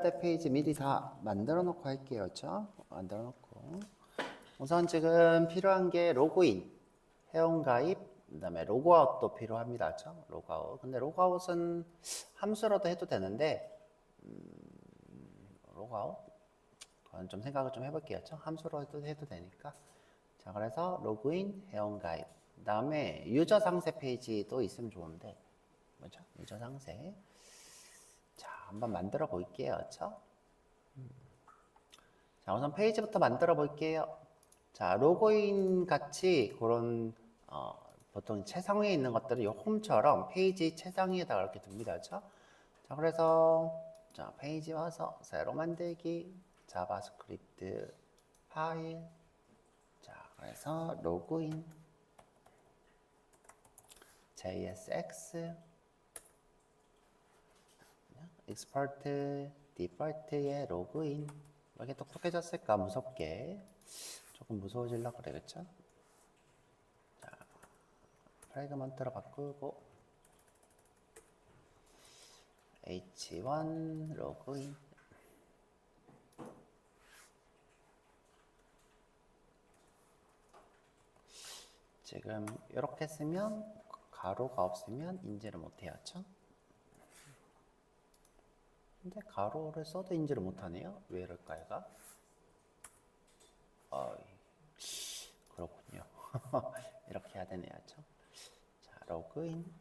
때 페이지 미리 다 만들어 놓고 할게요. 그렇죠? 만들어 놓고 우선 지금 필요한 게 로그인, 회원 가입, 그다음에 로그아웃도 필요합니다. 그렇죠? 로그아웃. 근데 로그아웃은 함수로도 해도 되는데 로그아웃 그건 좀 생각을 좀 해볼게요. 그렇죠? 함수로 해도 되니까. 자, 그래서 로그인, 회원 가입. 그다음에 유저 상세 페이지도 있으면 좋은데 뭐죠? 유저 상세. 자, 한번 만들어 볼게요. 그렇죠? 자, 우선 페이지부터 만들어 볼게요. 자, 로그인 같이 그런 보통 최상위에 있는 것들은 이 홈처럼 페이지 최상위에다가 이렇게 둡니다. 그렇죠? 자, 그래서 자, 페이지 와서 새로 만들기, 자바스크립트 파일. 자, 그래서 로그인, JSX, 익스퍼트, 디폴트의 로그인. 왜 이렇게 똑똑해졌을까? 무섭게. 조금 무서워지려고 그래, 그쵸? 자, 프래그먼트로 바꾸고 H1 로그인. 지금 이렇게 쓰면 가로가 없으면 인지를 못해요, 그쵸? 근데 가로를 써도 인지를 못하네요. 왜 이럴까요? 그렇군요. 이렇게 해야 되네요, 그쵸? 자, 로그인.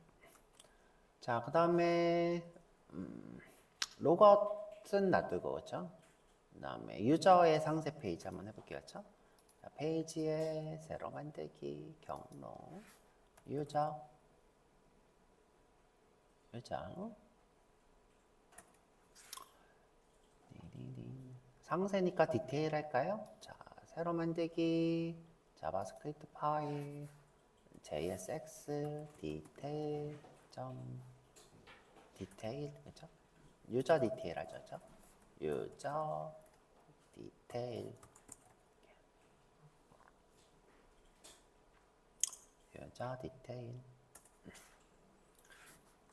자, 그 다음에 로그아웃은 놔두고, 그쵸? 그 다음에 유저의 상세 페이지 한번 해볼게요, 그쵸? 자, 페이지에 새로 만들기, 경로, 유저, 상세니까 디테일 할까요? 자, 새로 만들기, 자바스크립트 파일, JSX, 디테일, 그죠? 유저 디테일 하죠, 그죠? 유저 디테일, 유저 디테일.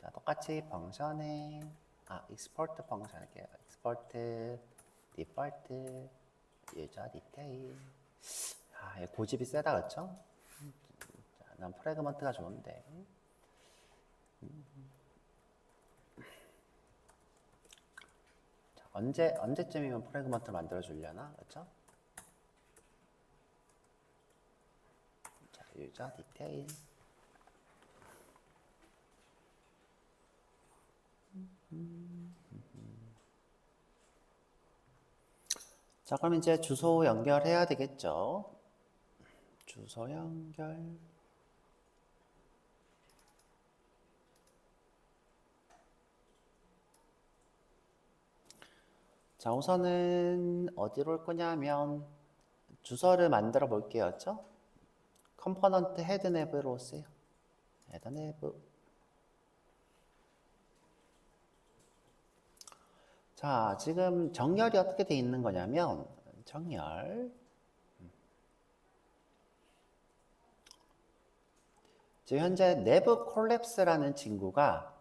자, 똑같이 펑션에 익스포트 펑션 할게요. 익스포트, 디폴트, 유저 디테일. 고집이 세다, 그쵸? 자, 난 프래그먼트가 좋은데. 자, 언제쯤이면 프래그먼트 만들어 주려나, 그쵸? 자, 유저 디테일. 자, 그럼 이제 주소 연결해야 되겠죠? 주소 연결. 자, 우선은 어디로 올 거냐면 주소를 만들어 볼게요. 그렇죠? 컴포넌트 헤드네브로 오세요. 헤드네브. 자, 지금 정렬이 어떻게 돼 있는 거냐면 정렬. 지금 현재 내부 콜랩스라는 친구가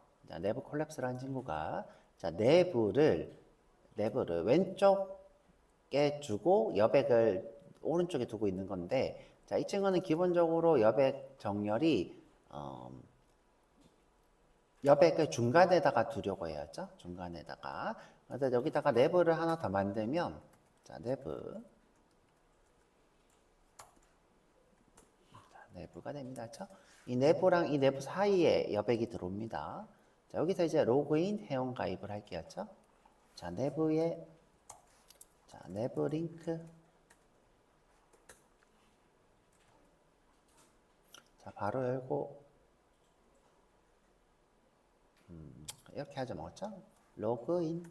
자, 내부를 왼쪽에 두고 여백을 오른쪽에 두고 있는 건데, 자, 이 친구는 기본적으로 여백 정렬이 여백을 중간에다가 두려고 해야죠. 중간에다가. 그래서 여기다가 내부를 하나 더 만들면, 자, 내부가 됩니다. 그렇죠? 이 내부랑 이 내부 사이에 여백이 들어옵니다. 자, 여기서 이제 로그인, 회원 가입을 할게요. 그렇죠? 자, 내부 링크. 자, 바로 열고, 이렇게 하죠. 뭐죠? 로그인.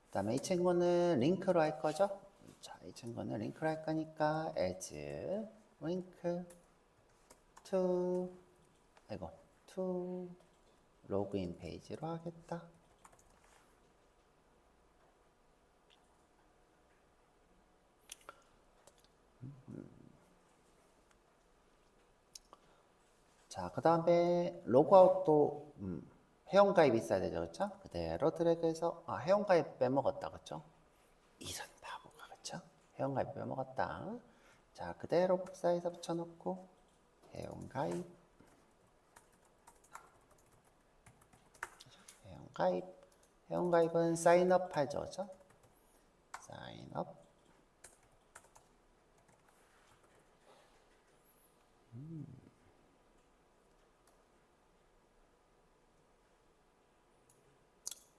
그 다음에 이 친구는 링크로 할 거죠? 자, 이 친구는 링크로 할 거니까, as link to 로그인 페이지로 하겠다. 자, 그 다음에 로그아웃도 회원가입 있어야 되죠, 그렇죠? 그대로 드래그해서 회원가입 빼먹었다, 그렇죠? 이런 바보가, 그렇죠? 회원가입 빼먹었다. 자, 그대로 복사해서 붙여놓고 회원가입, 회원가입, 회원가입은 사인업 하죠, 그렇죠? 사인업.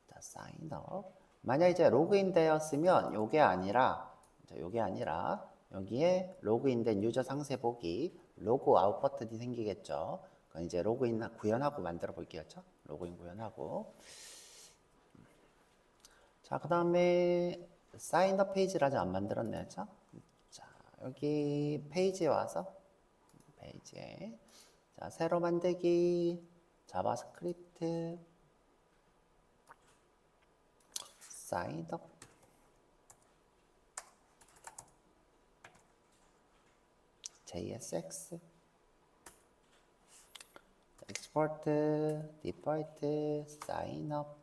자, 사인업. 만약 이제 로그인 되었으면 요게 아니라 여기에 로그인된 유저 상세 보기 로그 아웃 버튼이 생기겠죠. 그건 이제 로그인 구현하고 만들어 볼게요. 그렇죠? 로그인 구현하고. 자, 그다음에 사인업 페이지를 아직 안 만들었네요. 그렇죠? 자, 여기 페이지에 와서 페이지에 자, 새로 만들기 자바스크립트 사인업 JSX export default 사인업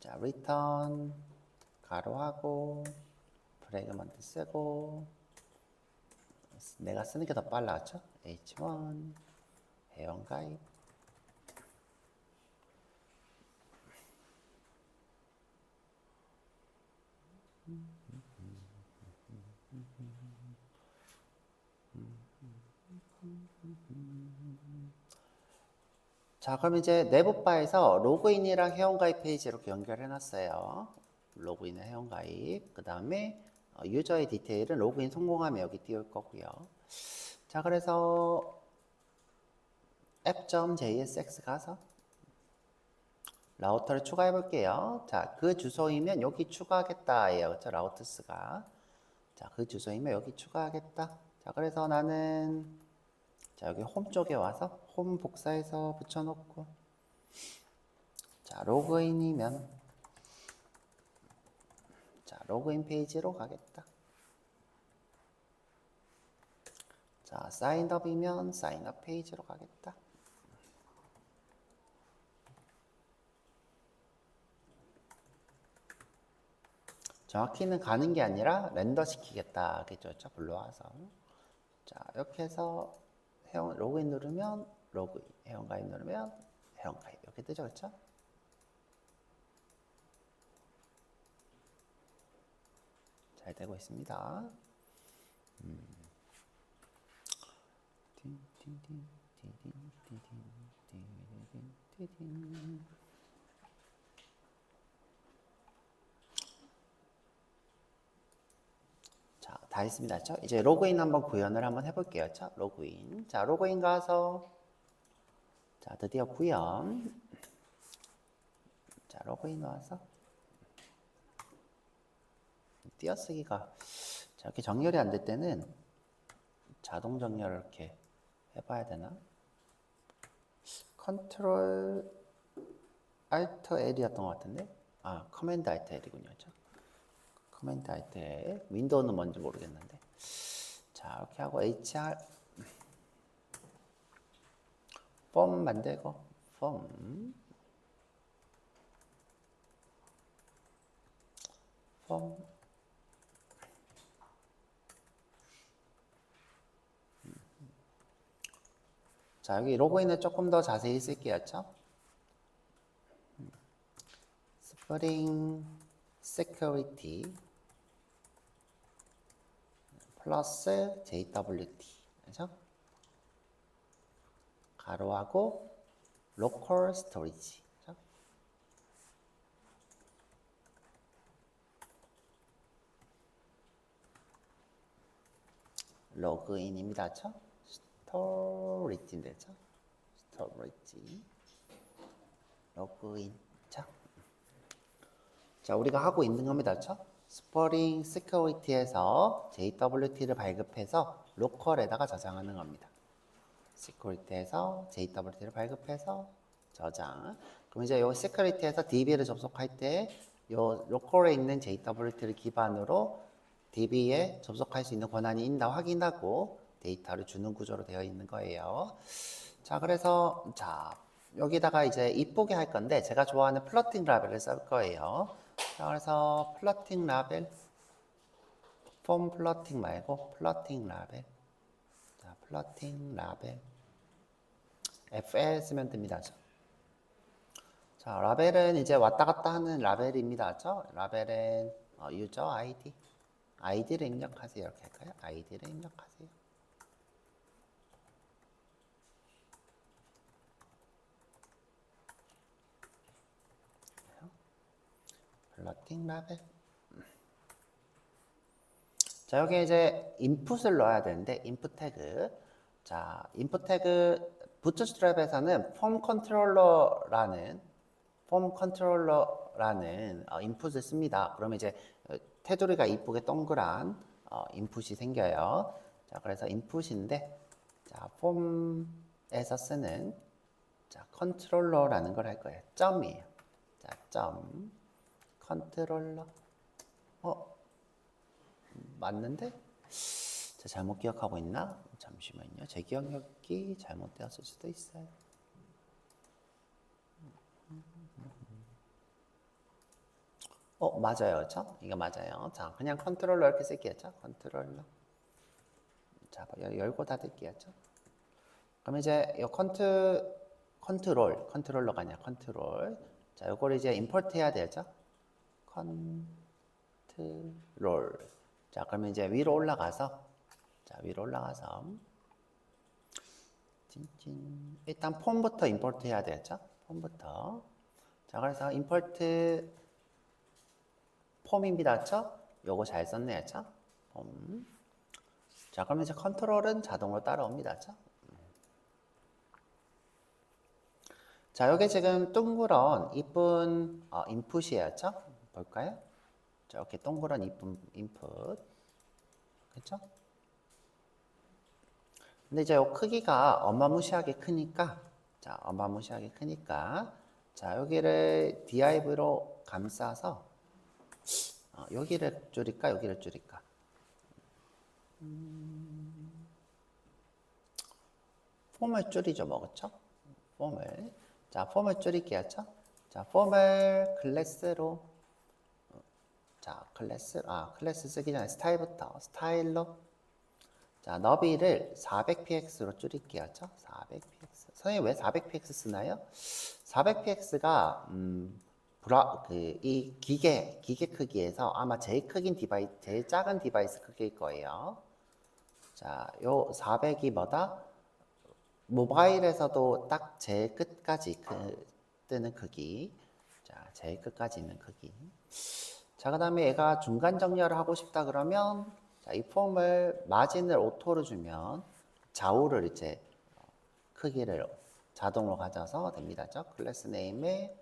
자 return 가로하고 프래그먼트 쓰고 내가 쓰는 게 더 빨라졌죠? H1 회원가입 자, 그럼 이제 내부 바에서 로그인이랑 회원가입 페이지 이렇게 연결해 놨어요. 로그인과 회원가입. 그 다음에 유저의 디테일은 로그인 성공하면 여기 띄울 거고요. 자, 그래서 app.jsx 가서 라우터를 추가해 볼게요. 자, 그 주소이면 여기 추가하겠다예요. 그렇죠? 라우트스가. 자, 그 주소이면 여기 추가하겠다. 자, 그래서 나는 자, 여기 홈 쪽에 와서 홈 복사해서 붙여놓고 자, 로그인이면 자, 로그인 페이지로 가겠다. 자, 사인업이면 사인업 페이지로 가겠다. 정확히는 가는 게 아니라 렌더 시키겠다. 겠죠? 불러와서. 자, 이렇게 해서 로그인 누르면 로그인, 회원가입 누르면 회원가입 이렇게 뜨죠, 그렇죠? 잘 되고 있습니다. 자, 다 했습니다. 그렇죠? 이제 로그인 한번 구현을 한번 해볼게요. 그렇죠? 로그인. 자, 로그인 가서 자, 드디어 구현. 자, 로그인 와서 띄어쓰기가 자, 이렇게 정렬이 안 될 때는 자동 정렬을 이렇게 해봐야 되나? 컨트롤 알트 L이었던 것 같은데? 커맨드 알트 L이군요. 그렇죠? 커맨드 알트 L. 윈도우는 뭔지 모르겠는데. 자, 이렇게 하고 HR 폼 만들고 폼 자, 여기 로그인을 조금 더 자세히 쓸게요. 그렇죠? 스프링 세큐리티 플러스 JWT 그렇죠? 가로하고 로컬 스토리지 그렇죠? 로그인입니다. 그렇죠? 스토리지인데 그렇죠? 스토리지 로그인 자, 우리가 하고 있는 겁니다. 그렇죠? 스프링 시큐리티에서 JWT를 발급해서 로컬에다가 저장하는 겁니다. 시큐리티에서 JWT를 발급해서 저장. 그럼 이제 이 시큐리티에서 DB를 접속할 때 이 로컬에 있는 JWT를 기반으로 DB에 접속할 수 있는 권한이 있나 확인하고 데이터를 주는 구조로 되어 있는 거예요. 자, 그래서 자, 여기다가 이제 이쁘게 할 건데 제가 좋아하는 플러팅 라벨을 쓸 거예요. 자, 그래서 플러팅 라벨, 폼 플러팅 말고 플러팅 라벨. 자, 플러팅 라벨. FL 쓰면 됩니다. 자, 라벨은 이제 왔다 갔다 하는 라벨입니다. 라벨은 유저 아이디. 아이디를 입력하세요. 이렇게 할까요? 아이디를 입력하세요. 플러팅 라벨. 자, 여기 이제 인풋을 넣어야 되는데 인풋 태그. 자, 인풋 태그 부트스트랩에서는 폼 컨트롤러라는 인풋을 씁니다. 그러면 이제 테두리가 이쁘게 동그란 인풋이 생겨요. 자, 그래서 인풋인데 자, 폼에서 쓰는 자, 컨트롤러라는 걸 할 거예요. 점이에요. 자, 점 컨트롤러. 맞는데? 제가 잘못 기억하고 있나? 잠시만요. 제 기억력이 잘못되었을 수도 있어요. 맞아요. 그렇죠? 이거 맞아요. 자, 그냥 컨트롤러 이렇게 쓸게요. 컨트롤러. 자, 열고 닫을게요. 그럼 이제 이 컨트롤러가 아니라 컨트롤. 자, 요걸 이제 임포트 해야 되죠? 컨트롤. 자, 그러면 이제 위로 올라가서 일단 폼부터 임포트 해야 되죠? 폼부터. 자, 그래서 임포트 폼입니다. 그렇죠? 요거 잘 썼네요. 그렇죠? 폼. 자, 그러면 이제 컨트롤은 자동으로 따라옵니다. 그렇죠? 자, 요게 지금 둥그런 이쁜 인풋이에요. 그렇죠? 볼까요? 자, 이렇게 동그란 이쁜 인풋. 그렇죠? 근데 이제 요 크기가 어마무시하게 크니까 자, 여기를 div로 감싸서 여기를 줄일까? 여기를 줄일까? 폼을 줄이죠, 뭐, 그쵸? 폼을. 자, 폼을 줄일게요, 그쵸? 자, 폼을 클래스로. 자, 클래스 쓰기 전에 스타일로. 자, 너비를 400px로 줄일게요, 그쵸? 400px. 선생님, 왜 400px 쓰나요? 400px가, 이 기계 크기에서 아마 제일 작은 디바이스 크기일 거예요. 자, 요 400이 뭐다? 모바일에서도 딱 제일 끝까지 뜨는 크기. 자, 제일 끝까지 있는 크기. 자, 그 다음에 얘가 중간 정렬을 하고 싶다 그러면, 자, 이 폼을 마진을 오토로 주면 좌우를 이제 크기를 자동으로 가져서 됩니다. 클래스 네임에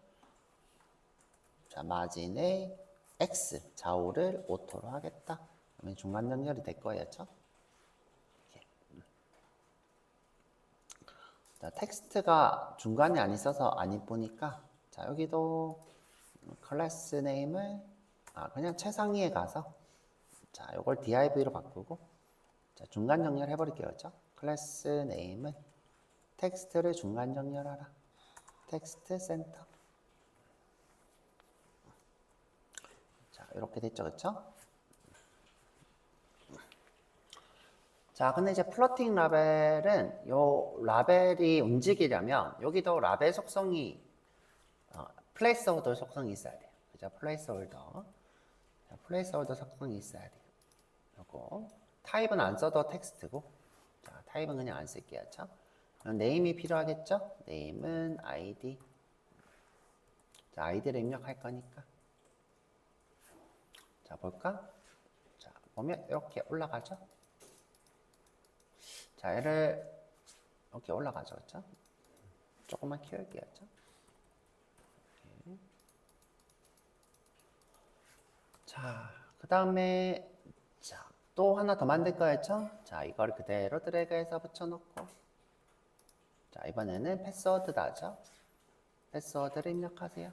자, 마진의 X 좌우를 오토로 하겠다. 그러면 중간 정렬이 될 거예요. 자, 텍스트가 중간에 안 있어서 안 이쁘니까 자, 여기도 클래스 네임을 그냥 최상위에 가서 자, 요걸 div로 바꾸고 자, 중간 정렬 해버릴게요. 클래스 네임을 텍스트를 중간 정렬하라. 텍스트 센터. 자, 이렇게 됐죠. 그쵸? 자, 근데 이제 플러팅 라벨은 요 라벨이 움직이려면 여기도 라벨 속성이 플레이스홀더 속성이 있어야 돼요. 그죠? 플레이스홀더. 자, 플레이스홀더 속성이 있어야 돼요. 요거 타입은 안 써도 텍스트고. 자, 타입은 그냥 안 쓸게요. 그쵸? 그럼 네임이 필요하겠죠? 네임은 아이디. 자, 아이디를 입력할 거니까. 자, 볼까? 자, 보면 이렇게 올라가죠? 자, 얘를 이렇게 올라가죠. 그렇죠? 조금만 키울게요. 그렇죠? 자, 그 다음에 자, 또 하나 더 만들 거였죠? 자, 이걸 그대로 드래그해서 붙여놓고 자, 이번에는 패스워드다죠? 패스워드를 입력하세요.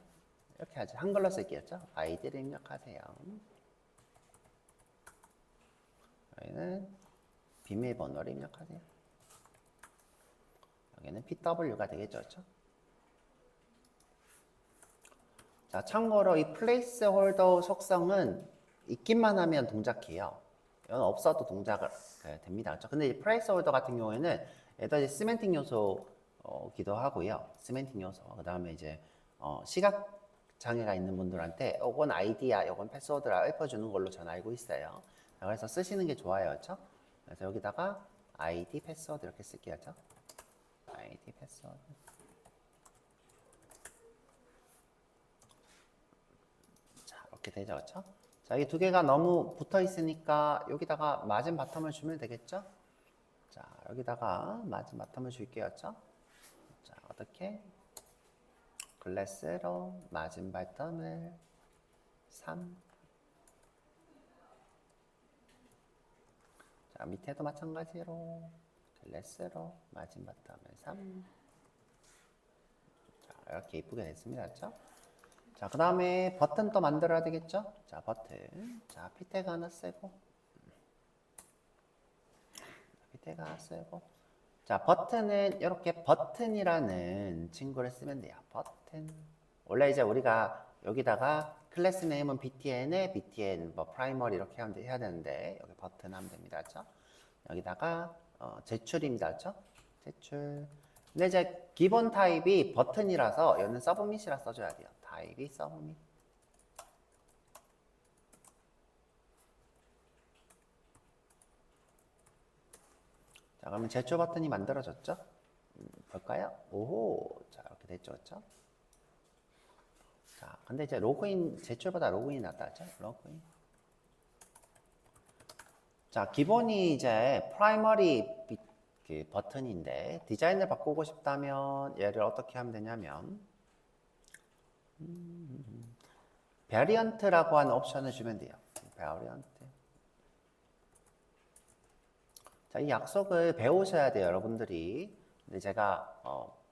이렇게 하죠. 한글로 쓸게요. 아이디를 입력하세요. 여기는 비밀번호를 입력하세요. 여기는 PW가 되겠죠. 그렇죠? 자, 참고로 이 플레이스홀더 속성은 있기만 하면 동작해요. 이건 없어도 동작을 됩니다. 그렇죠? 근데 이 플레이스홀더 같은 경우에는 얘도 이제 시멘팅 요소기도 하고요. 시멘팅 요소. 그 다음에 이제 시각 장애가 있는 분들한테 요건 아이디야, 요건 패스워드라 읊어주는 걸로 저는 알고 있어요. 자, 그래서 쓰시는 게 좋아요. 그렇죠? 그래서 여기다가 아이디 패스워드 이렇게 쓸게요. 그렇죠? 아이디 패스워드. 자, 이렇게 되죠. 그렇죠? 자, 이 두 개가 너무 붙어 있으니까 여기다가 맞은 바텀을 주면 되겠죠? 자, 여기다가 맞은 바텀을 줄게요. 그렇죠? 자, 어떻게? 글래스로 맞은 바텀을 3. 자, 밑에도 마찬가지로 글래스로 맞은 바텀을 3. 자, 이렇게 이쁘게 됐습니다. 그렇죠? 자, 그 다음에 버튼 또 만들어야 되겠죠? 자, 버튼. 자, 피태그 하나 쓰고. 피태그 하나 쓰고. 자, 버튼은 이렇게 버튼이라는 친구를 쓰면 돼요. 버튼. 원래 이제 우리가 여기다가 클래스 네임은 btn 뭐 프라이머리 이렇게 해야 되는데 여기 버튼 하면 됩니다. 그렇죠? 여기다가 제출입니다. 그렇죠? 제출. 근데 이제 기본 타입이 버튼이라서 얘는 서브밋이라 써줘야 돼요. 타입이 서브밋. 자, 그러면 제출 버튼이 만들어졌죠? 볼까요? 오호. 자, 이렇게 됐죠. 그렇죠? 자, 근데 이제 로그인, 제출보다 로그인이 낫다. 그렇죠? 로그인. 자, 기본이 이제 프라이머리 그 버튼인데 디자인을 바꾸고 싶다면 얘를 어떻게 하면 되냐면 베리언트라고 하는 옵션을 주면 돼요. 베리언트. 자, 이 약속을 배우셔야 돼요, 여러분들이. 근데 제가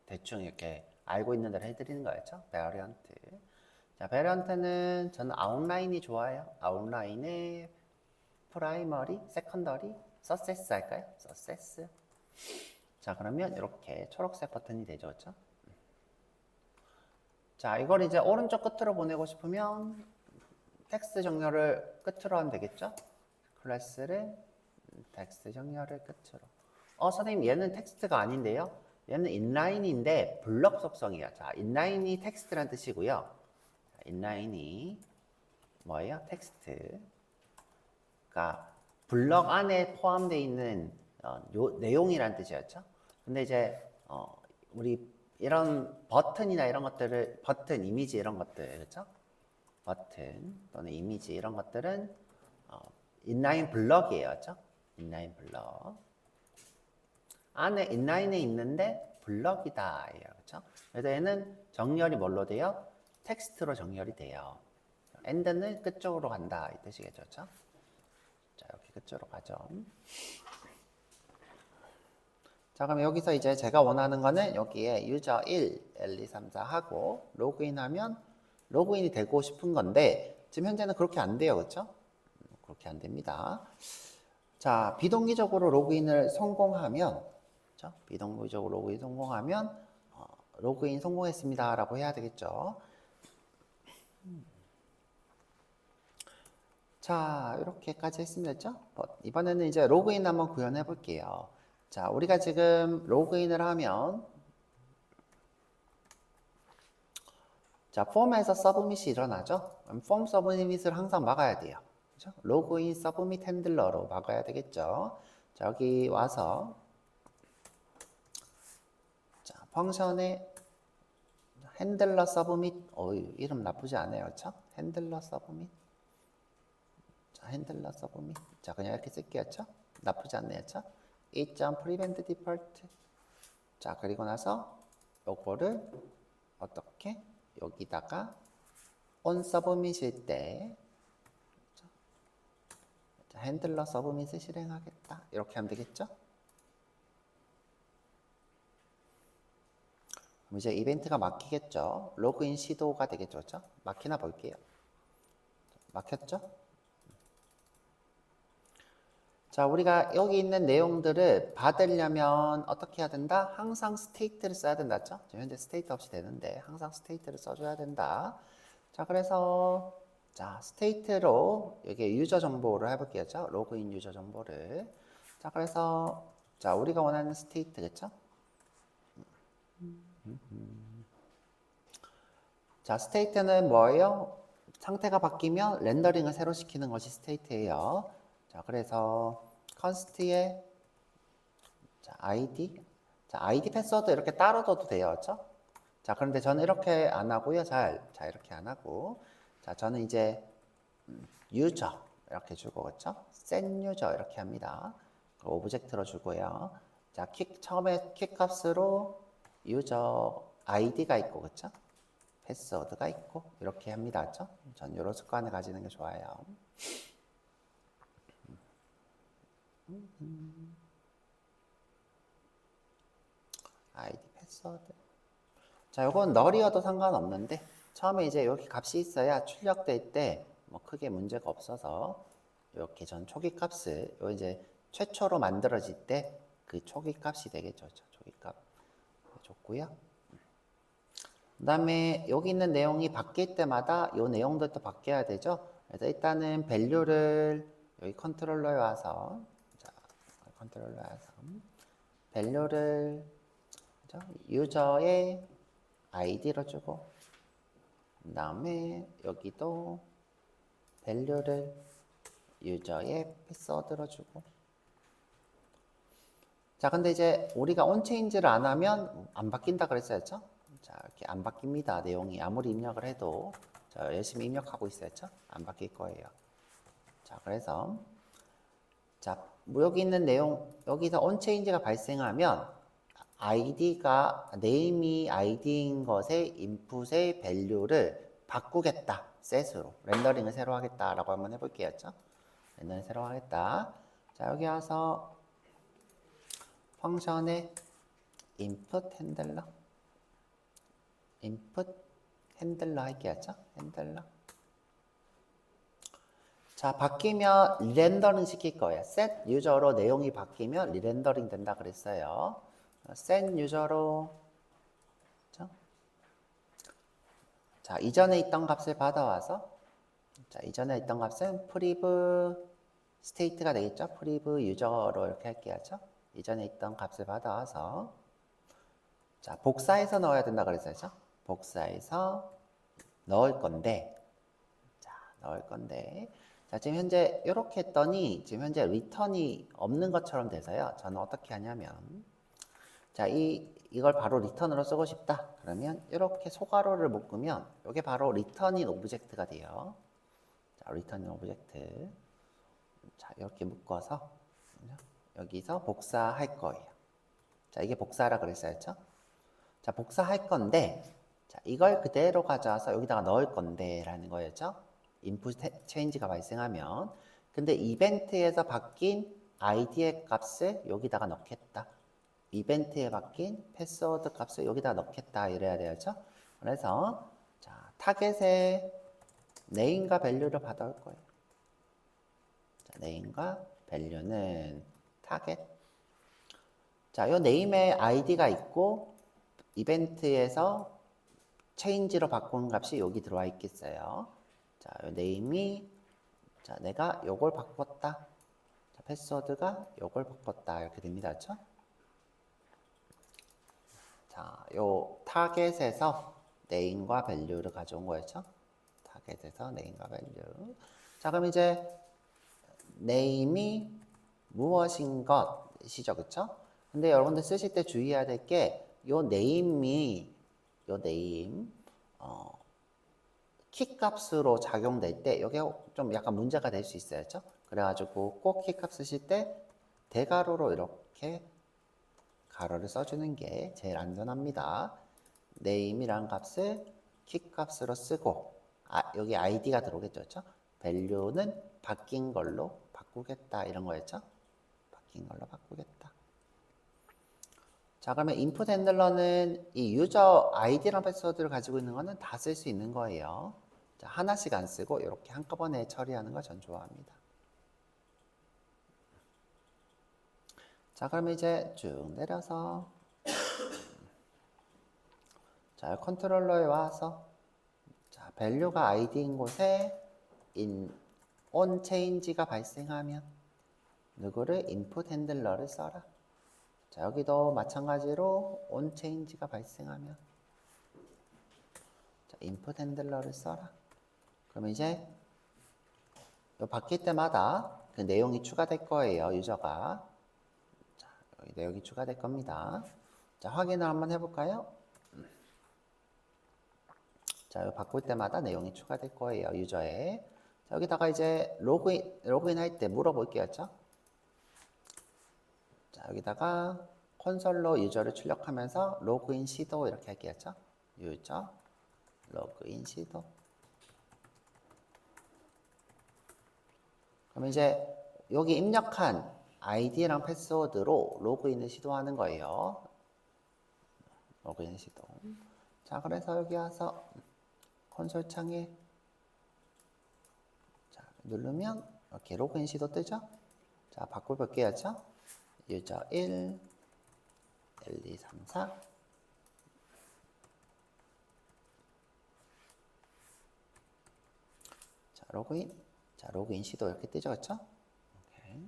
대충 이렇게 알고 있는 대로 해드리는 거였죠. 베리언트. 자, 베리언트는 저는 아웃라인이 좋아요. 아웃라인에 프라이머리, 세컨더리, 서세스 할까요? 서세스. 자, 그러면 이렇게 초록색 버튼이 되죠, 그렇죠? 자, 이걸 이제 오른쪽 끝으로 보내고 싶으면 텍스트 정렬을 끝으로 하면 되겠죠? 클래스를 텍스트 정렬을 끝으로. 선생님 얘는 텍스트가 아닌데요? 얘는 인라인인데 블럭 속성이에요. 자, 인라인이 텍스트란 뜻이고요. 인라인이 뭐예요? 텍스트. 그러니까 블럭 안에 포함되어 있는 내용이란 뜻이었죠. 근데 이제 우리 이런 버튼이나 이런 것들을 버튼 이미지 이런 것들 그렇죠? 버튼 또는 이미지 이런 것들은 인라인 블럭이에요, 그렇죠? 인라인 블럭 안에 인라인에 있는데 블럭이다, 그렇죠? 그래서 얘는 정렬이 뭘로 돼요? 텍스트로 정렬이 돼요. 엔드는 끝쪽으로 간다 이 뜻이겠죠, 그렇죠? 자, 이렇게 끝쪽으로 가죠. 자, 그럼 여기서 이제 제가 원하는 거는 여기에 유저 1, 1, 2, 3, 4 하고 로그인하면 로그인이 되고 싶은 건데 지금 현재는 그렇게 안 돼요. 그렇죠? 그렇게 안 됩니다. 자, 비동기적으로 로그인을 성공하면 그렇죠? 비동기적으로 로그인 성공하면 로그인 성공했습니다 라고 해야 되겠죠. 자, 이렇게까지 했습니다. 그렇죠? 이번에는 이제 로그인 한번 구현해 볼게요. 자, 우리가 지금 로그인을 하면 자, 폼에서 서브밋이 일어나죠? 폼 서브밋을 항상 막아야 돼요. 그렇죠? 로그인 서브밋 핸들러로 막아야 되겠죠? 자, 여기 와서 자, 펑션에 핸들러 서브밋 이름 나쁘지 않아요. 그렇죠? 핸들러 서브밋. 자, 핸들러 서브밋. 자, 그냥 이렇게 쓸게요. 그렇죠? 나쁘지 않네요. 그렇죠? it.prevent default. 자, 그리고 나서 요거를 어떻게 여기다가 on submit일 때 핸들러 서브밋을 실행하겠다 이렇게 하면 되겠죠? 그럼 이제 이벤트가 막히겠죠? 로그인 시도가 되겠죠? 그렇죠? 막히나 볼게요. 막혔죠? 자, 우리가 여기 있는 내용들을 받으려면 어떻게 해야 된다? 항상 스테이트를 써야 된다죠? 현재 스테이트 없이 되는데 항상 스테이트를 써줘야 된다. 자, 그래서 자, 스테이트로 여기 유저 정보를 해볼게요. 로그인 유저 정보를. 자, 그래서 자, 우리가 원하는 스테이트겠죠? 자, 스테이트는 뭐예요? 상태가 바뀌면 렌더링을 새로 시키는 것이 스테이트예요. 자, 그래서 컨스트에 자, ID. 자, ID 패스워드 이렇게 따로 둬도 돼요. 그렇죠? 자, 그런데 저는 이렇게 안 하고요. 자, 이렇게 안 하고. 자, 저는 이제 유저 이렇게 주고 그렇죠? set 유저 이렇게 합니다. 오브젝트로 주고요. 자, 처음에 킥 값으로 유저 아이디가 있고 그렇죠? 패스워드가 있고 이렇게 합니다. 그렇죠? 전 이런 습관을 가지는 게 좋아요. 아이디 패스워드. 자, 요건 널이어도 상관없는데 처음에 이제 여기 값이 있어야 출력될 때 뭐 크게 문제가 없어서 이렇게 전 초기 값을 요 이제 최초로 만들어질 때 그 초기 값이 되겠죠. 초기 값 줬고요. 그다음에 여기 있는 내용이 바뀔 때마다 요 내용들도 바뀌어야 되죠. 그래서 일단은 밸류를 여기 컨트롤러에 와서 자, 컨트롤러에 와서 밸류를 유저의 아이디로 주고 그 다음에 여기도 밸류를 유저의 패스워드로 주고 자 근데 이제 우리가 온체인지를 안 하면 안 바뀐다 그랬었죠? 자 이렇게 안 바뀝니다. 내용이 아무리 입력을 해도 자 열심히 입력하고 있었죠? 안 바뀔 거예요. 자 그래서 자 여기 있는 내용 여기서 온체인지가 발생하면 아이디가 네임이 아이디인 것의 인풋의 밸류를 바꾸겠다. 셋으로 렌더링을 새로 하겠다라고 한번 해볼게요. 렌더링 새로 하겠다. 자 여기 와서 펑션의 input 핸들러 할게요. 핸들러. 자 바뀌면 리렌더링 시킬 거예요. set 유저로 내용이 바뀌면 리렌더링 된다 그랬어요. set 유저로 자 이전에 있던 값을 받아와서 자 이전에 있던 값은 priv state가 되겠죠. priv 유저로 이렇게 할게요. 이전에 있던 값을 받아와서 자 복사해서 넣어야 된다 그랬어요. 복사해서 넣을 건데 자 지금 현재 이렇게 했더니 지금 현재 리턴이 없는 것처럼 돼서요. 저는 어떻게 하냐면 자 이걸 바로 리턴으로 쓰고 싶다. 그러면 이렇게 소괄호를 묶으면 이게 바로 리턴인 오브젝트가 돼요. 자 리턴인 오브젝트 자 이렇게 묶어서 여기서 복사할 거예요. 자 이게 복사라 그랬어요. 자 복사할 건데 자 이걸 그대로 가져와서 여기다가 넣을 건데 라는 거였죠. 인풋 체인지가 발생하면 근데 이벤트에서 바뀐 아이디의 값을 여기다가 넣겠다. 이벤트에 바뀐 패스워드 값을 여기다 넣겠다 이래야 되죠. 그래서 자 타겟에 네임과 밸류를 받아올 거예요. 자, 네임과 밸류는 타겟. 자, 이 네임에 아이디가 있고 이벤트에서 체인지로 바꾸는 값이 여기 들어와 있겠어요. 자, 이 네임이 자 내가 요걸 바꿨다. 자, 패스워드가 요걸 바꿨다 이렇게 됩니다. 그렇죠? 자, 요 타겟에서 네임과 밸류를 가져온 거였죠. 타겟에서 네임과 밸류. 자, 그럼 이제 네임이 무엇인 것이죠, 그렇죠? 근데 여러분들 쓰실 때 주의해야 될 게 요 네임이 요 네임 키 값으로 작용될 때 여기 좀 약간 문제가 될 수 있어요, 그렇죠? 그래가지고 꼭 키 값 쓰실 때 대괄호로 이렇게 가로를 써주는 게 제일 안전합니다. name이란 값을 키 값으로 쓰고 여기 id가 들어오겠죠. 그렇죠? value는 바뀐 걸로 바꾸겠다 이런 거였죠. 바뀐 걸로 바꾸겠다. 자 그러면 input 핸들러는 이 유저 id랑 패스워드를 가지고 있는 거는 다 쓸 수 있는 거예요. 자, 하나씩 안 쓰고 이렇게 한꺼번에 처리하는 거 전 좋아합니다. 자 그러면 이제 쭉 내려서 자 컨트롤러에 와서 자 밸류가 id인 곳에 on change가 발생하면 누구를 input 핸들러를 써라. 자, 여기도 마찬가지로 on change가 발생하면 자, input 핸들러를 써라. 그럼 이제 요 바뀔 때마다 그 내용이 추가될 거예요, 유저가. 자, 여기 내용이 추가될 겁니다. 자, 확인을 한번 해볼까요? 자, 요 바꿀 때마다 내용이 추가될 거예요, 유저에. 자, 여기다가 이제 로그인 할 때 물어볼게요, 자, 여기다가 콘솔로 유저를 출력하면서 로그인 시도 이렇게 할게요, 유저 로그인 시도. 그럼 이제 여기 입력한 아이디랑 패스워드로 로그인을 시도하는 거예요. 로그인 시도. 자, 그래서 여기 와서 콘솔 창에 자, 누르면 이렇게 로그인 시도 뜨죠? 자, 바꿔볼게요. 유저 1, 1, 2, 3, 4. 자, 로그인. 자, 로그인 시도 이렇게 뜨죠? 그쵸? 오케이.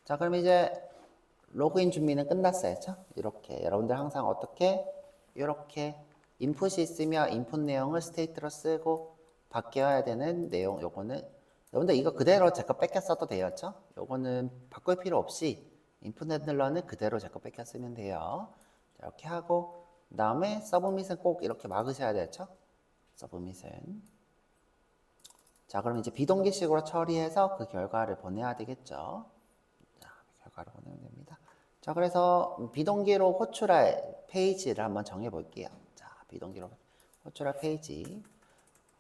자, 그럼 이제 로그인 준비는 끝났어요. 이렇게. 여러분들 항상 어떻게? 이렇게 인풋이 있으면 인풋 내용을 스테이트로 쓰고 바뀌어야 되는 내용, 요거는 여러분들 이거 그대로 제 거 뺏겨 써도 돼요. 요거는 바꿀 필요 없이 인풋 핸들러는 그대로 제 거 뺏겨 쓰면 돼요. 자, 이렇게 하고 그 다음에 서브밋은 꼭 이렇게 막으셔야 되죠. 서브밋은. 자, 그럼 이제 비동기식으로 처리해서 그 결과를 보내야 되겠죠. 자, 결과를 보내면 됩니다. 자, 그래서 비동기로 호출할 페이지를 한번 정해 볼게요. 자, 비동기로 호출할 페이지.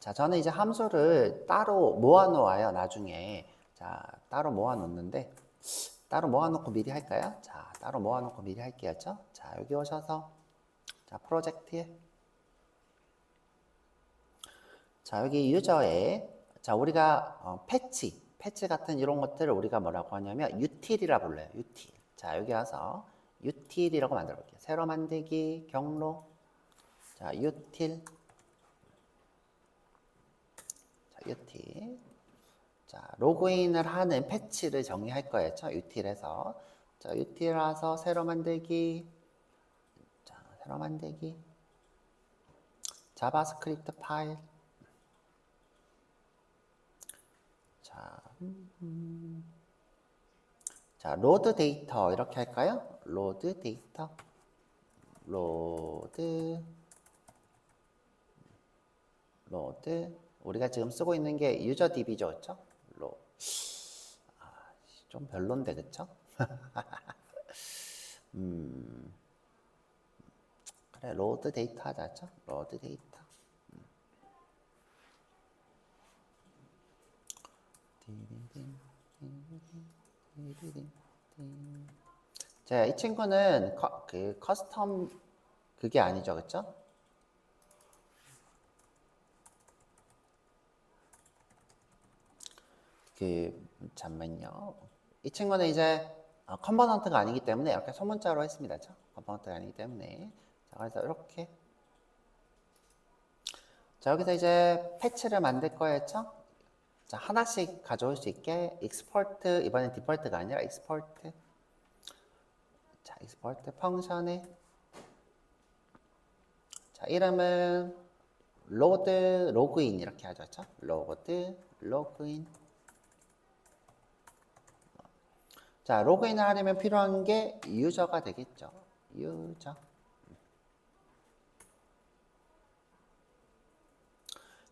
자, 저는 이제 함수를 따로 모아 놓아요, 나중에. 자, 따로 모아 놓는데, 따로 모아 놓고 미리 할까요? 자, 따로 모아 놓고 미리 할게요. 자, 여기 오셔서, 자, 프로젝트에. 자, 여기 유저에, 자, 우리가 패치 같은 이런 것들을 우리가 뭐라고 하냐면, util이라 불러요, util. 자, 여기 와서, util이라고 만들어 볼게요. 새로 만들기, 경로. 자, util. util. 자, 로그인을 하는 패치를 정의할 거예요. util에서. 자, util 와서 새로 만들기. 자, 새로 만들기. 자바스크립트 파일. 자, 자, 로드 데이터 이렇게 할까요? 로드 데이터. 로드. 우리가 지금 쓰고 있는 게 유저 DB죠, 그렇죠? 좀 별론데, 그쵸? 그래, 로드 데이터 하자, 그쵸? 로드 데이터. 자, 이 친구는 커스텀 그게 아니죠, 그쵸? 잠만요. 이 친구는 이제 컨버넌트가 아니기 때문에 이렇게 소문자로 했습니다. 컨버넌트가 아니기 때문에. 자, 그래서 이렇게. 자, 여기서 이제 패치를 만들 거예요. 자, 하나씩 가져올 수 있게 익스포트, 이번엔 디폴트가 아니라 익스포트. 자, 익스포트 펑션에 자, 이름은 로드 로그인 이렇게 하죠. 로드 로그인. 자, 로그인을 하려면 필요한 게 유저가 되겠죠. 유저.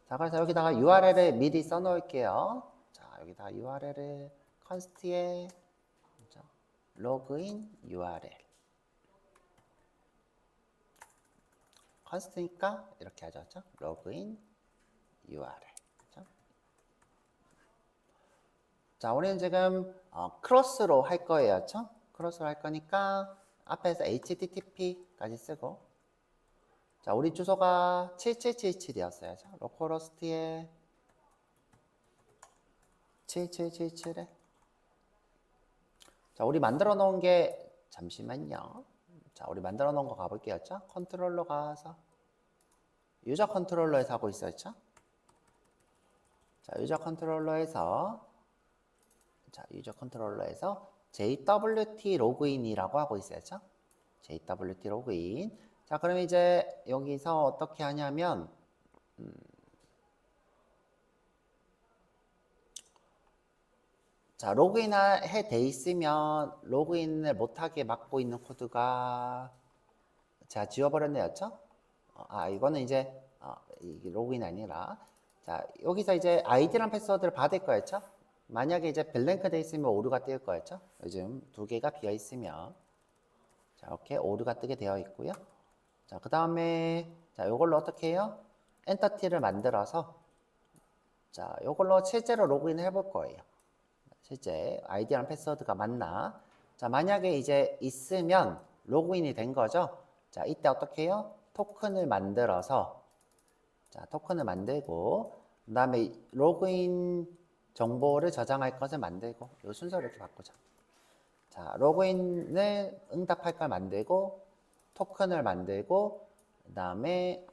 자, 그래서 여기다가 URL을 미리 써놓을게요. 자, 여기다가 URL을 const에 로그인 URL. const니까 이렇게 하죠. 로그인 URL. 자, 우리는 지금 크로스로 할 거예요. 그렇죠? 크로스로 할 거니까 앞에서 http까지 쓰고 자, 우리 주소가 7777이었어요. 로컬호스트에 7777에 자, 우리 만들어 놓은 게 잠시만요. 자, 우리 만들어 놓은 거 가볼게요. 컨트롤러 가서 유저 컨트롤러에서 하고 있었죠? 자, 유저 컨트롤러에서 JWT 로그인이라고 하고 있어야죠. JWT 로그인. 자, 그럼 이제 여기서 어떻게 하냐면 자, 로그인 돼 있으면 로그인을 못하게 막고 있는 코드가 자, 지워버렸네요. 그쵸? 이거는 이제 이게 로그인이 아니라 자, 여기서 이제 아이디랑 패스워드를 받을 거였죠? 만약에 이제 블랭크 돼 있으면 오류가 뜰 거였죠? 요즘 두 개가 비어 있으면 자, 이렇게 오류가 뜨게 되어 있고요. 자, 그 다음에 자, 요걸로 어떻게 해요? 엔터티를 만들어서 자, 요걸로 실제로 로그인 해볼 거예요. 실제 아이디랑 패스워드가 맞나? 자, 만약에 이제 있으면 로그인이 된 거죠? 자, 이때 어떻게 해요? 토큰을 만들어서 자, 토큰을 만들고 그 다음에 로그인 정보를 저장할 것을 만들고 이 순서를 이렇게 바꾸자. 자, 로그인을 응답할 걸 만들고 토큰을 만들고 그 다음에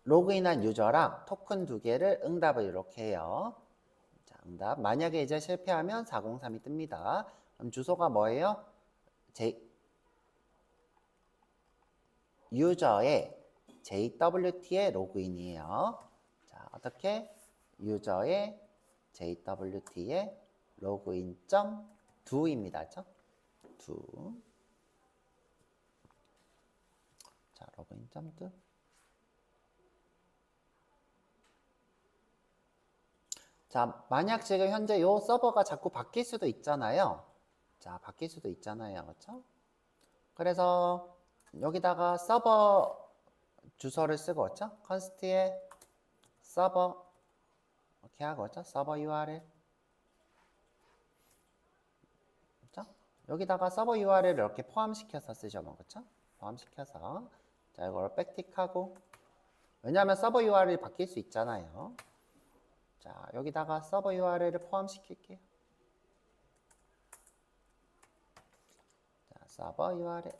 로그인한 유저랑 토큰 두 개를 응답을 이렇게 해요. 자, 응답. 만약에 이제 실패하면 403이 뜹니다. 그럼 주소가 뭐예요? 유저의 JWT의 로그인이에요. 자, 어떻게? 유저의 JWT의 로그인 점 do입니다. 죠? do. 자, 로그인 점 do. 자, 만약 지금 현재 이 서버가 자꾸 바뀔 수도 있잖아요. 자, 바뀔 수도 있잖아요. 그렇죠? 그래서 여기다가 서버 주소를 쓰고 그렇죠? const에 서버 이렇게 하고 그렇죠? 서버 URL 그렇죠? 여기다가 서버 URL을 이렇게 포함시켜서 쓰죠. 그렇죠? 포함시켜서 자, 이걸 백틱하고 왜냐하면 서버 URL이 바뀔 수 있잖아요. 자, 여기다가 서버 URL을 포함시킬게요. 자, 서버 URL.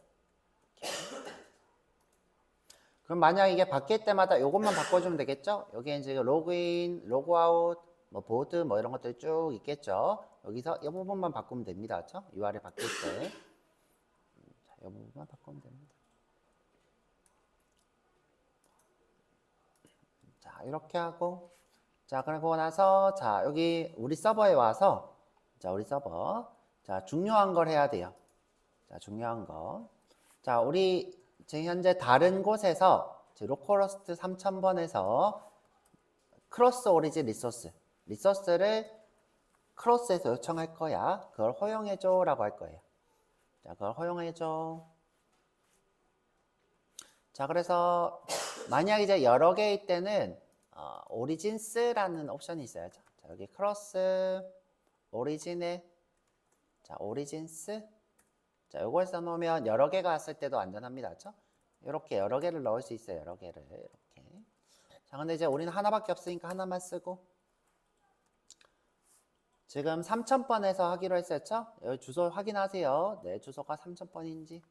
그럼 만약 이게 바뀔 때마다 이것만 바꿔주면 되겠죠? 여기에 이제 로그인, 로그아웃, 뭐 보드 뭐 이런 것들이 쭉 있겠죠? 여기서 이 부분만 바꾸면 됩니다. 그렇죠? URL 바뀔 때. 자, 이 부분만 바꾸면 됩니다. 자, 이렇게 하고 자, 그러고 나서 자, 여기 우리 서버에 와서 자, 우리 서버 자, 중요한 걸 해야 돼요. 자, 중요한 거. 자, 우리 지금 현재 다른 곳에서 로컬호스트 3000번에서 크로스 오리진 리소스를 크로스에서 요청할 거야. 그걸 허용해줘 라고 할 거예요. 자, 그걸 허용해줘. 자, 그래서 만약 이제 여러 개일 때는 오리진스라는 옵션이 있어야죠. 자, 여기 크로스 오리진에 자, 오리진스 자, 요걸 써놓으면 여러 개가 왔을 때도 안전합니다. 그렇죠? 이렇게 여러 개를 넣을 수 있어요. 여러 개를 이렇게. 자, 근데 이제 우리는 하나밖에 없으니까 하나만 쓰고 지금 3000번에서 하기로 했었죠? 여기 주소 확인하세요. 내 주소가 3000번인지.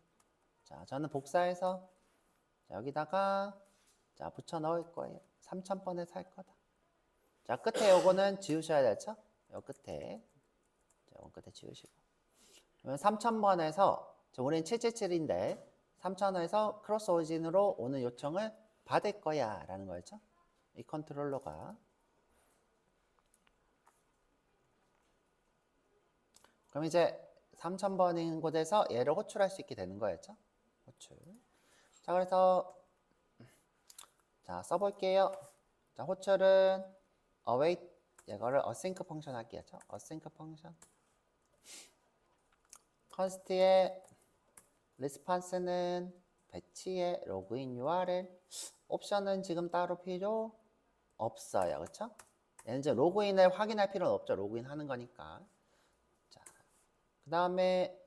자, 저는 복사해서 자, 여기다가 자, 붙여 넣을 거예요. 3000번에서 할 거다. 자, 끝에 요거는 지우셔야 되죠? 요 끝에. 자, 요 끝에 지우시고. 그러면 3000번에서 우리는 777인데 3000원에서 크로스 오리진으로 오는 요청을 받을 거야 라는 거였죠. 이 컨트롤러가. 그럼 이제 3000번인 곳에서 얘를 호출할 수 있게 되는 거였죠. 호출. 자, 그래서 자, 써볼게요. 자, 호출은 await 이거를 async 펑션 할게요. async 펑션. const의 response는 배치의 로그인 URL 옵션은 지금 따로 필요 없어요. 그렇죠? 얘는 이제 로그인을 확인할 필요는 없죠. 로그인 하는 거니까. 자, 그 다음에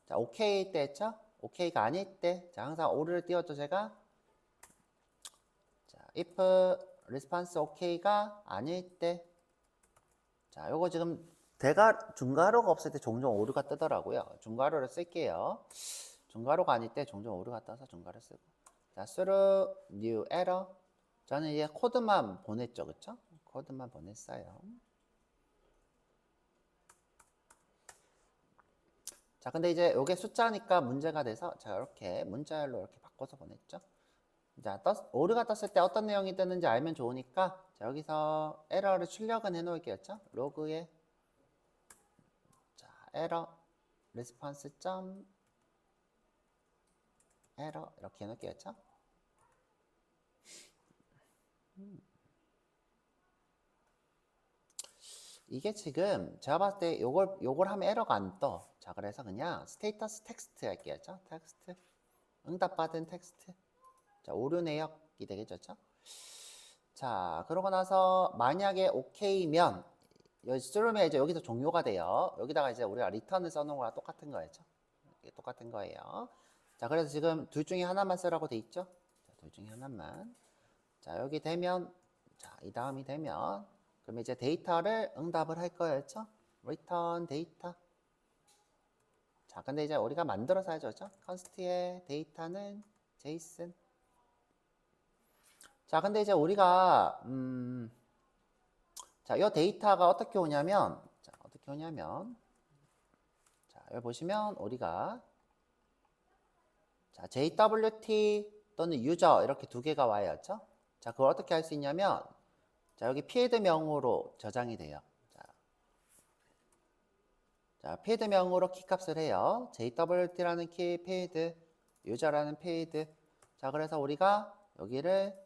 자, OK 때 했죠? OK가 아닐 때 자, 항상 오류를 띄웠죠. 제가 자, if response OK가 아닐 때 자, 요거 지금 중괄호가 없을 때 종종 오류가 뜨더라고요. 중괄호를 쓸게요. 중괄호가 아닐 때 종종 오류가 떠서 중괄호 쓰고. 자, through new error. 저는 이제 코드만 보냈죠. 그쵸? 코드만 보냈어요. 자, 근데 이제 요게 숫자니까 문제가 돼서 자, 이렇게 문자열로 이렇게 바꿔서 보냈죠. 자, 오류가 떴을 때 어떤 내용이 뜨는지 알면 좋으니까 자, 여기서 에러를 출력은 해놓을게요. 로그에 자, 에러 리스폰스 점 에러 이렇게 해놓을게요. 이게 지금 제가 봤을 때 요걸 하면 에러가 안 떠. 자, 그래서 그냥 스테이터스 텍스트 할게요. 텍스트 응답받은 텍스트. 자, 오류 내역이 되겠죠. 자, 그러고 나서 만약에 오케이면 쓰르면 이제 여기서 종료가 돼요. 여기다가 이제 우리가 리턴을 써놓은 거랑 똑같은 거였죠. 똑같은 거예요. 자, 그래서 지금 둘 중에 하나만 쓰라고 돼 있죠. 자, 둘 중에 하나만. 자, 여기 되면 자, 이 다음이 되면 그럼 이제 데이터를 응답을 할 거였죠. return 데이터. 자, 근데 이제 우리가 만들어서 하죠. const의 데이터는 JSON. 자, 근데 이제 우리가 자, 이 데이터가 어떻게 오냐면 자, 여기 보시면 우리가 자, JWT 또는 유저 이렇게 두 개가 와요. 자, 그걸 어떻게 할 수 있냐면 자, 여기 필드명으로 저장이 돼요. 자, 필드명으로 키값을 해요. JWT라는 키 필드, 유저라는 필드. 자, 그래서 우리가 여기를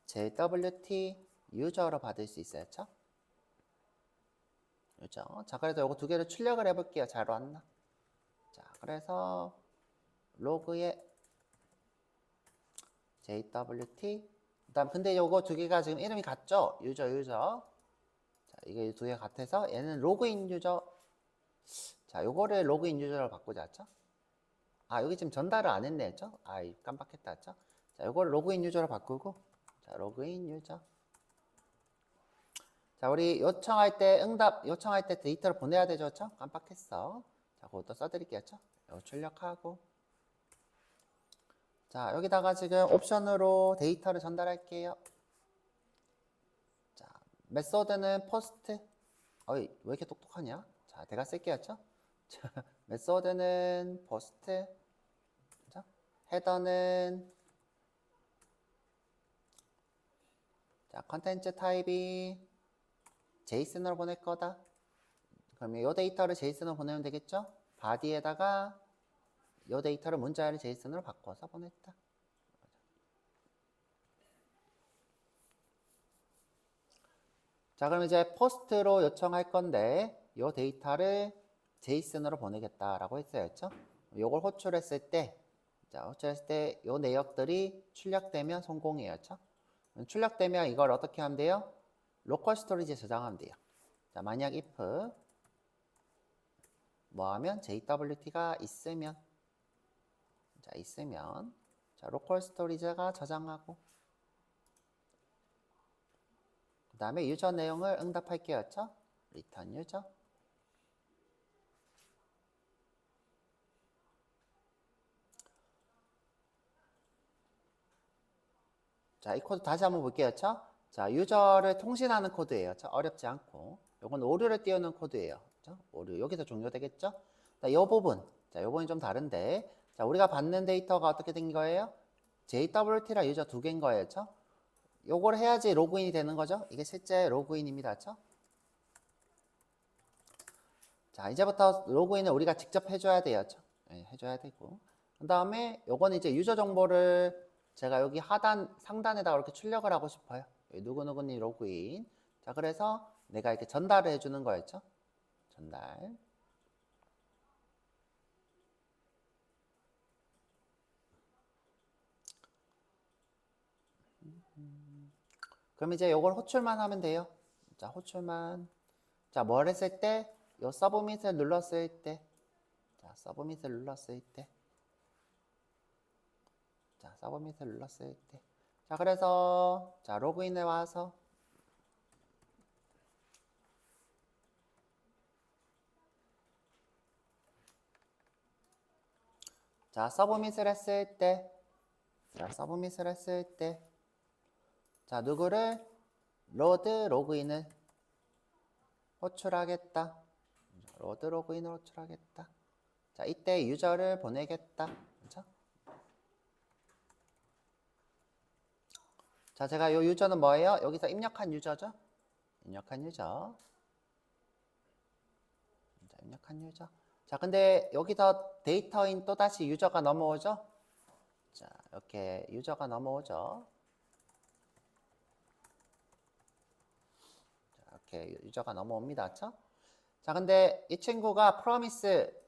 JWT 유저로 받을 수 있어요. 유저. 자, 그래서 요거 두 개를 출력을 해볼게요. 잘 왔나? 자, 그래서 로그에 JWT. 그다음 근데 요거 두 개가 지금 이름이 같죠? 유저. 자, 이게 두 개 같아서 얘는 로그인 유저. 자, 요거를 로그인 유저로 바꾸자. 아, 여기 지금 전달을 안 했네. 아, 깜빡했다. 자, 요거를 로그인 유저로 바꾸고 자, 로그인 유저. 자, 우리 요청할 때 요청할 때 데이터를 보내야 되죠. 깜빡했어. 자, 그것도 써드릴게요. 이거 출력하고. 자, 여기다가 지금 옵션으로 데이터를 전달할게요. 자, 메소드는 포스트. 어이, 왜 이렇게 똑똑하냐? 자, 내가 쓸게요. 자, 메소드는 포스트. 자, 헤더는 자, 컨텐츠 타입이 JSON으로 보낼 거다. 그러면 이 데이터를 JSON으로 보내면 되겠죠? 바디에다가 이 데이터를 문자열을 JSON으로 바꿔서 보냈다. 자, 그럼 이제 포스트로 요청할 건데 이 데이터를 JSON으로 보내겠다라고 했어요. 요걸 호출했을 때 이 내역들이 출력되면 성공이에요. 출력되면 이걸 어떻게 하면 돼요? 로컬 스토리지에 저장하면 돼요. 자, 만약 if 뭐 하면 JWT가 있으면 자, 로컬 스토리지가 저장하고 그 다음에 유저 내용을 응답할게요. return 유저. 자, 이 코드 다시 한번 볼게요. 자, 유저를 통신하는 코드예요. 어렵지 않고. 요건 오류를 띄우는 코드예요. 오류. 여기서 종료되겠죠? 자, 요 부분. 자, 요번이 좀 다른데. 자, 우리가 받는 데이터가 어떻게 된 거예요? JWT랑 유저 두 개인 거예요. 요걸 해야지 로그인이 되는 거죠? 이게 실제 로그인입니다. 자, 이제부터 로그인을 우리가 직접 해줘야 돼요. 네, 해줘야 되고. 그 다음에 요건 이제 유저 정보를 제가 여기 상단에다가 이렇게 출력을 하고 싶어요. 누구누구님 로그인. 자, 그래서 내가 이렇게 전달을 해주는 거였죠. 전달. 그럼 이제 요걸 호출만 하면 돼요. 자, 호출만. 자, 뭘 했을 때? 요 서브밋을 눌렀을 때. 자, 서브밋을 눌렀을 때. 자, 서브밋을 눌렀을 때. 자, 그래서 자, 로그인에 와서 자, 서브밋을 했을 때 자, 서브밋을 했을 때 자, 누구를 로드 로그인을 호출하겠다. 로드 로그인을 호출하겠다. 자, 이때 유저를 보내겠다. 그렇죠? 자, 제가 이 유저는 뭐예요? 여기서 입력한 유저죠? 입력한 유저. 자, 입력한 유저. 자, 근데 여기서 데이터인 또다시 유저가 넘어오죠? 자, 이렇게 유저가 넘어오죠? 자, 이렇게 유저가 넘어옵니다. 그렇죠? 자, 근데 이 친구가 프로미스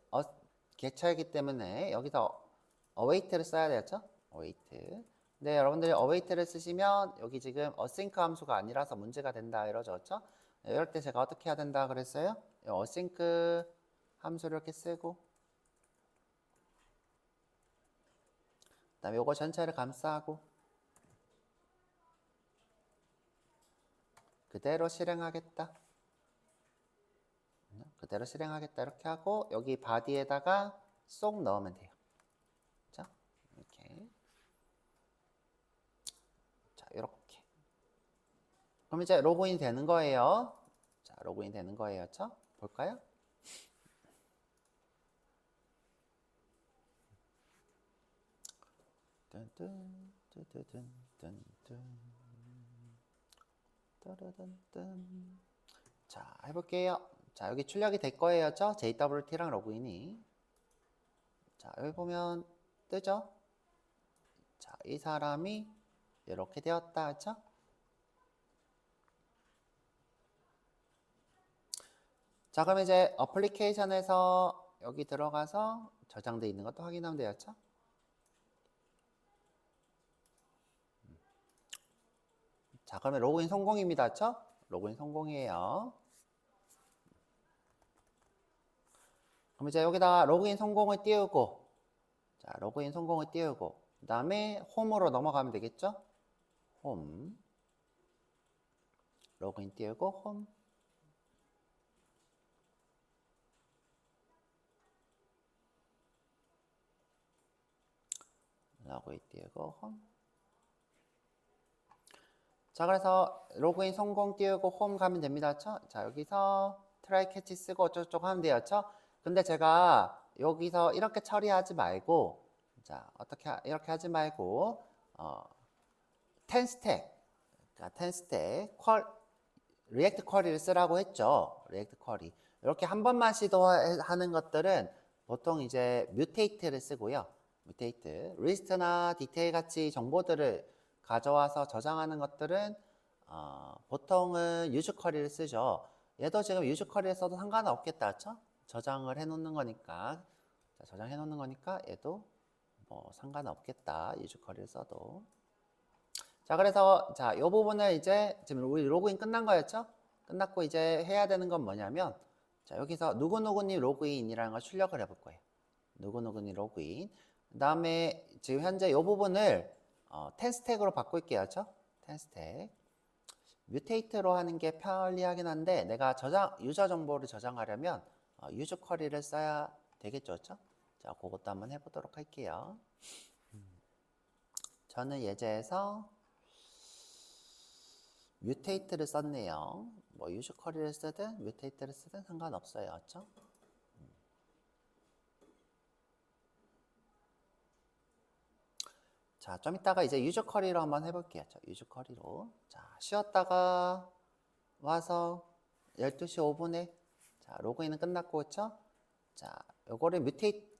개체이기 때문에 여기서 await를 써야 되겠죠? await. 근데 여러분들이 await를 쓰시면 여기 지금 async 함수가 아니라서 문제가 된다 이러죠. 그렇죠? 이럴 때 제가 어떻게 해야 된다 그랬어요? async 함수를 이렇게 쓰고 그다음에 요거 전체를 감싸고 그대로 실행하겠다. 그대로 실행하겠다 이렇게 하고 여기 body에다가 쏙 넣으면 돼요. 그렇죠? 이렇게. 자, 이렇게. 그럼 이제 로그인 되는 거예요. 자, 로그인 되는 거예요. 그렇죠? 볼까요? 자, 해볼게요. 자, 여기 출력이 될 거예요. 그렇죠? JWT랑 로그인이. 자, 여기 보면 뜨죠? 자, 이 사람이 이렇게 되었다. 그렇죠? 자, 그럼 이제 어플리케이션에서 여기 들어가서 저장되어 있는 것도 확인하면 되었죠? 자, 그러면 로그인 성공입니다. 그렇죠? 로그인 성공이에요. 그럼 이제 여기다가 로그인 성공을 띄우고 자, 로그인 성공을 띄우고 그 다음에 홈으로 넘어가면 되겠죠? 홈 로그인 띄우고 홈 로그인 띄우고 홈 자, 그래서 로그인 성공 띄우고 홈 가면 됩니다. 그렇죠? 자, 여기서 트라이 캐치 쓰고 어쩌고저쩌고 하면 돼요. 그렇죠? 근데 제가 여기서 이렇게 처리하지 말고 자, 이렇게 하지 말고 10스택 그러니까 10스택 리액트 쿼리를 쓰라고 했죠. 리액트 쿼리. 이렇게 한 번만 시도하는 것들은 보통 이제 뮤테이트를 쓰고요. 뮤테이트. 리스트나 디테일 같이 정보들을 가져와서 저장하는 것들은 보통은 유즈 쿼리를 쓰죠. 얘도 지금 유즈 쿼리를 써도 상관은 없겠다. 그렇죠? 저장을 해 놓는 거니까. 자, 저장해 놓는 거니까 얘도 뭐 상관은 없겠다. 유즈 쿼리를 써도. 자, 그래서 자, 이 부분을 이제 지금 우리 로그인 끝난 거였죠? 끝났고 이제 해야 되는 건 뭐냐면 자, 여기서 누구누구님 로그인이라는 걸 출력을 해볼 거예요. 누구누구님 로그인. 그 다음에 지금 현재 이 부분을 10스택으로 바꿀게요. 그렇죠? 10스택. 뮤테이트로 하는 게 편리하긴 한데 내가 유저 정보를 저장하려면 유저 쿼리를 써야 되겠죠. 그렇죠? 자, 그것도 한번 해보도록 할게요. 저는 예제에서 뮤테이트를 썼네요. 뭐 유즈 쿼리를 쓰든 뮤테이트를 쓰든 상관없어요. 그렇죠? 자, 좀 이따가 이제 유저 쿼리로 한번 해볼게요. 유저 쿼리로. 자, 쉬었다가 와서 12시 5분에 자, 로그인은 끝났고, 그렇죠? 자, 요거를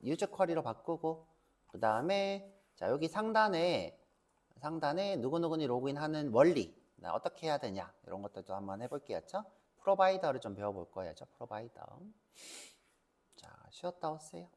유저 쿼리로 바꾸고 그 다음에 자, 여기 상단에 누구누구니 로그인하는 원리 어떻게 해야 되냐 이런 것들도 한번 해볼게요. 그렇죠? 프로바이더를 좀 배워볼 거예요. 프로바이더. 자, 쉬었다 오세요.